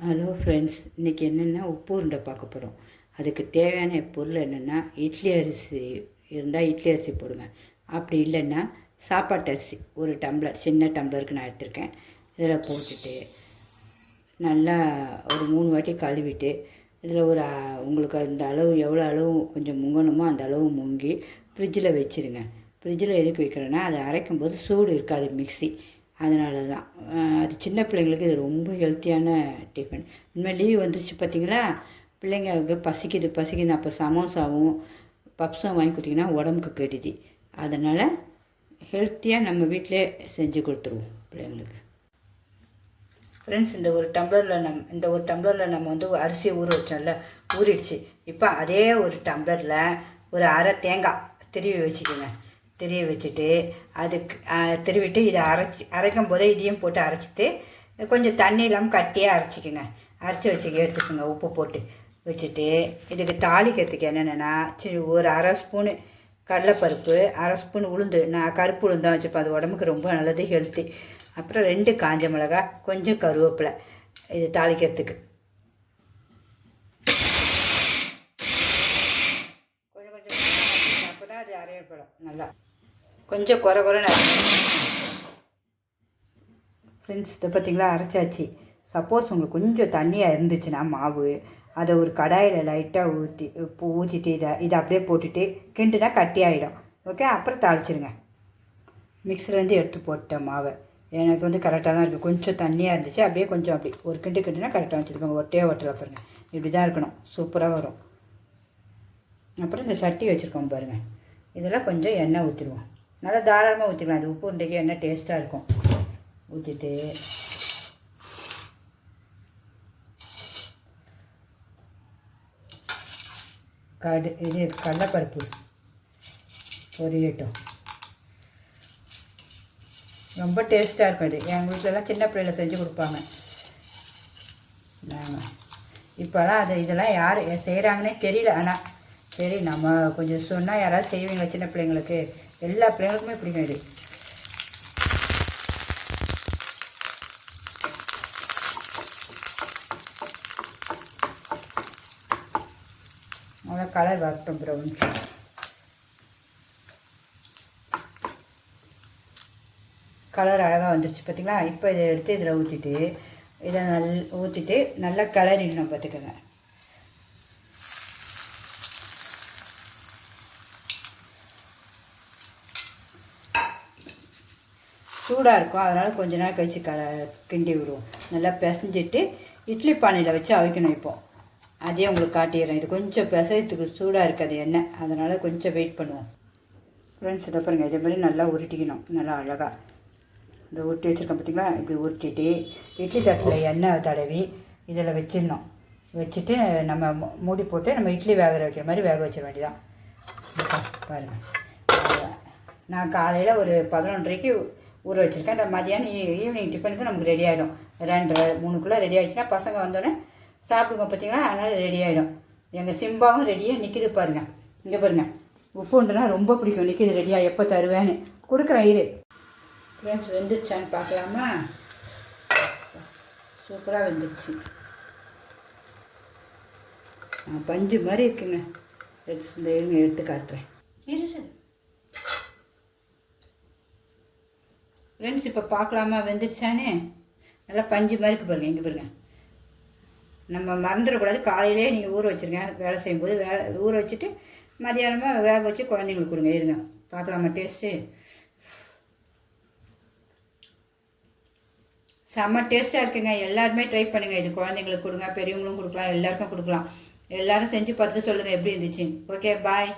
Hello friends, இன்றைக்கி என்னென்னா உப்பு உருண்டை பார்க்க போகிறோம். அதுக்கு தேவையான பொருள் என்னென்னா, இட்லி அரிசி இருந்தால் இட்லி அரிசி போடுங்க. அப்படி இல்லைன்னா சாப்பாட்டு அரிசி ஒரு டம்ளர், சின்ன டம்ளருக்கு நான் எடுத்திருக்கேன். இதில் போட்டுட்டு நல்லா ஒரு 3 வாட்டி கழுவிட்டு இதில் ஒரு உங்களுக்கு அந்த அளவு எவ்வளோ அளவு கொஞ்சம் முங்கணுமோ அந்த அளவு முங்கி ஃப்ரிட்ஜில் வச்சுருங்க. ஃப்ரிட்ஜில் எதுக்கு வைக்கிறேன்னா, அதை அரைக்கும்போது சூடு இருக்காது மிக்ஸி, அதனால தான். அது சின்ன பிள்ளைங்களுக்கு இது ரொம்ப ஹெல்த்தியான டிஃபன். இனிமேல் லீவ் வந்துருச்சு பார்த்தீங்களா, பிள்ளைங்களுக்கு பசிக்குது அப்போ சமோசாவும் பப்ஸும் வாங்கி கொடுத்திங்கன்னா உடம்புக்கு கெடுதி. அதனால் ஹெல்த்தியாக நம்ம வீட்டிலே செஞ்சு கொடுத்துருவோம் பிள்ளைங்களுக்கு. ஃப்ரெண்ட்ஸ், இந்த ஒரு டம்ளரில் நம்ம வந்து அரிசியை ஊற வச்சோம்ல, ஊறிடுச்சு. இப்போ அதே ஒரு டம்ளரில் ஒரு அரை தேங்காய் திருவி வச்சுக்கோங்க. திருவி வச்சுட்டு அதுக்கு திருவிட்டு இதை அரைக்கும் போதே இதையும் போட்டு அரைச்சிட்டு கொஞ்சம் தண்ணி இல்லாமல் கட்டியாக அரைச்சிக்கோங்க. அரைச்சி எடுத்துக்கோங்க. உப்பு போட்டு வச்சுட்டு இதுக்கு தாளிக்கிறதுக்கு என்னென்னா, சரி ஒரு அரை ஸ்பூனு கடலைப்பருப்பு, அரை ஸ்பூன் உளுந்து, நான் கருப்பு உளுந்து தான் வச்சுப்பேன், அது உடம்புக்கு ரொம்ப நல்லது, ஹெல்த்தி. அப்புறம் 2 காஞ்ச மிளகாய், கொஞ்சம் கருவேப்பிலை, இது தாளிக்கிறதுக்கு. கொஞ்சம் அப்போ தான் அது அரையப்படும் நல்லா. கொஞ்சம் குறைன்னு ஃப்ரெண்ட்ஸ், இதை பார்த்திங்களா, அரைச்சாச்சு. சப்போஸ் உங்களுக்கு கொஞ்சம் தண்ணியாக இருந்துச்சுன்னா மாவு, அதை ஒரு கடாயில் லைட்டாக ஊற்றிட்டு இதை அப்படியே போட்டுட்டு கிண்டுனா கட்டி ஆகிடும். ஓகே, அப்புறம் தாளிச்சிருங்க. மிக்ஸிலேருந்து எடுத்து போட்டேன் மாவை. எனக்கு வந்து கரெக்டாக தான் இருக்குது. கொஞ்சம் தண்ணியாக இருந்துச்சு, அப்படியே கொஞ்சம் அப்படி ஒரு கிண்டுனா கரெக்டாக வச்சுருக்கோங்க. ஒட்டலை பாருங்கள், இப்படி தான் இருக்கணும், சூப்பராக வரும். அப்புறம் இந்த சட்டி வச்சுருக்கோம் பாருங்கள், இதில் கொஞ்சம் எண்ணெய் ஊற்றிடுவோம். நல்லா தாராளமாக ஊற்றிக்கலாம். அது உப்பு உருண்டைக்கு எண்ணெய் டேஸ்ட்டாக இருக்கும். ஊற்றிட்டு இது கடலைப்பருப்பு பொரியட்டும். ரொம்ப டேஸ்ட்டாக இருக்கும் இது. எங்கள் வீட்டிலலாம் சின்ன பிள்ளைல செஞ்சு கொடுப்பாங்க. நாங்கள் இப்போலாம் இதெல்லாம் யார் செய்கிறாங்கன்னே தெரியல. ஆனால் சரி, நம்ம கொஞ்சம் சொன்னால் யாராவது செய்வீங்க சின்ன பிள்ளைங்களுக்கு. எல்லா பிள்ளைங்களுக்குமே பிடிக்கும் இது. நல்லா கலர் வரட்டும். ப்ரௌன் கலர் அழகாக வந்துடுச்சு பார்த்திங்களா. இப்போ இதை எடுத்து இதில் ஊற்றிட்டு இதை ஊற்றிட்டு நல்லா கிளறிடணும் பார்த்துக்கோங்க. சூடாக இருக்கும், அதனால் கொஞ்ச நேரம் கழித்து கிண்டி விடுவோம். நல்லா பிசைஞ்சிட்டு இட்லி பானையில் வச்சு அவிக்கணும். இப்போது அதே உங்களுக்கு காட்டிடுறேன். இது கொஞ்சம் பிசைறதுக்கு சூடாக இருக்காது எண்ணெய், அதனால் கொஞ்சம் வெயிட் பண்ணுவோம். ஃப்ரெண்ட்ஸ், இதை பாருங்கள், இதே மாதிரி நல்லா உருட்டிக்கணும். நல்லா அழகாக இந்த உருட்டி வச்சுருக்கோம் பார்த்திங்களா. இப்படி உருட்டிட்டு இட்லி தட்டில் எண்ணெய் தடவி இதில் வச்சிடணும். வச்சுட்டு நம்ம மூடி போட்டு நம்ம இட்லி வைக்கிற மாதிரி வேக வச்சிட வேண்டியதான். பாருங்கள், நான் காலையில் ஒரு 11:30க்கு ஊற வச்சுருக்கேன். இந்த மதியானம் ஈவினிங் டிஃபனுக்கு நமக்கு ரெடி ஆகிடும். 2-3க்குள்ளே ரெடி ஆகிடுச்சுன்னா பசங்க வந்தோடனே சாப்பிடுங்க பார்த்திங்களா. அதனால் ரெடி ஆகிடும். எங்கள் சிம்பாவும் ரெடியாக நிற்கிது பாருங்கள். இங்கே பாருங்கள், உப்பு உண்டுனா ரொம்ப பிடிக்கும். நிற்கிது ரெடியாக, எப்போ தருவேன்னு கொடுக்குறேன். இரு ஃப்ரெண்ட்ஸ், வெந்துருச்சான்னு பார்க்கலாமா? சூப்பராக வெந்துருச்சு, பஞ்சு மாதிரி இருக்குங்க. இந்த இருங்க எடுத்து காட்டுறேன். இரு ஃப்ரெண்ட்ஸ், இப்போ பார்க்கலாமா வெந்துருச்சானே? நல்லா பஞ்சு மாதிரி இருக்கு பாருங்கள். இங்கே பாருங்கள், நம்ம மறந்துடக்கூடாது. காலையிலே நீங்கள் ஊற வச்சுருங்க. வேலை செய்யும்போது ஊற வச்சுட்டு மதியானமாக வேக வச்சு குழந்தைங்களுக்கு கொடுங்க. இருங்க பார்க்கலாமா டேஸ்ட்டு? செம்ம டேஸ்ட்டாக இருக்குங்க. எல்லாருமே ட்ரை பண்ணுங்கள். இது குழந்தைங்களுக்கு கொடுங்க, பெரியவங்களும் கொடுக்கலாம், எல்லாருக்கும் கொடுக்கலாம். எல்லோரும் செஞ்சு பார்த்துட்டு சொல்லுங்கள் எப்படி இருந்துச்சு. ஓகே, பாய்.